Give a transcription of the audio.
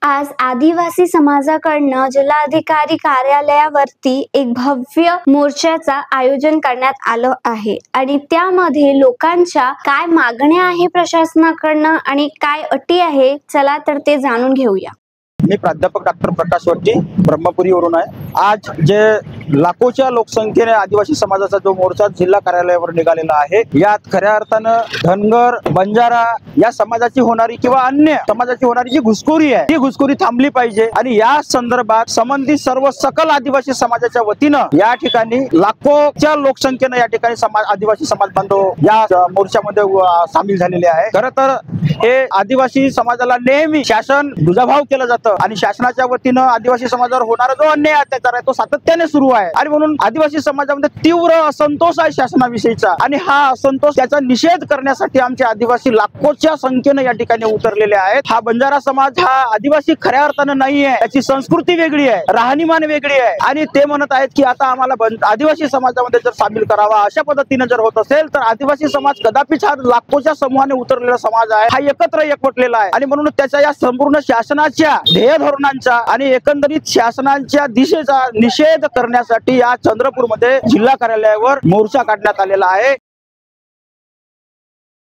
आज आदिवासी समाजाकडनं जिल्हाधिकारी कार्यालयावरती एक भव्य मोर्चाचा आयोजन करण्यात आलं आहे आणि त्यामध्ये लोकांच्या काय मागण्या आहे प्रशासनाकडनं आणि काय अटी आहे, चला तर ते जाणून घेऊया। मी प्राध्यापक डॉक्टर प्रकाश वट्टी ब्रह्मपुरीवरून आहे। आज जे लाखोच्या लोकसंख्येने आदिवासी समाजाचा जो मोर्चा जिल्हा कार्यालयावर निघालेला आहे, यात खऱ्या अर्थानं धनगर, बंजारा या समाजाची होणारी किंवा अन्य समाजाची होणारी जी घुसखोरी आहे ती घुसखोरी थांबली पाहिजे आणि या संदर्भात संबंधित सर्व सकल आदिवासी समाजाच्या वतीनं या ठिकाणी लाखोच्या लोकसंख्येनं या ठिकाणी आदिवासी समाज बांधव या मोर्चामध्ये सामील झालेले आहे। खरं तर हे आदिवासी समाजाला नेहमी शासन दुजाभाव केलं जातं आणि शासनाच्या वतीनं आदिवासी समाजावर होणारा जो अन्याय अत्याचार आहे तो सातत्याने सुरू आहे आणि म्हणून आदिवासी समाजामध्ये तीव्र असंतोष आहे शासनाविषयीचा आणि हा असंतोष त्याचा निषेध करण्यासाठी आमचे आदिवासी लाखोच्या संख्येने या ठिकाणी उतरलेले आहेत। हा बंजारा समाज हा आदिवासी खऱ्या अर्थानं नाही आहे, त्याची संस्कृती वेगळी आहे, राहणीमान वेगळी आहे आणि ते म्हणत आहेत की आता आम्हाला आदिवासी समाजामध्ये जर सामील करावा अशा पद्धतीने जर होत असेल तर आदिवासी समाज कदापिच हा लाखोच्या समूहाने उतरलेला समाज आहे, हा एकत्र एकवटलेला आहे आणि म्हणून त्याच्या या संपूर्ण शासनाच्या ध्येय धोरणांचा आणि एकंदरीत शासनाच्या दिशेचा निषेध करण्यासाठी या चंद्रपूरमध्ये जिल्हा कार्यालयावर मोर्चा काढण्यात आलेला आहे।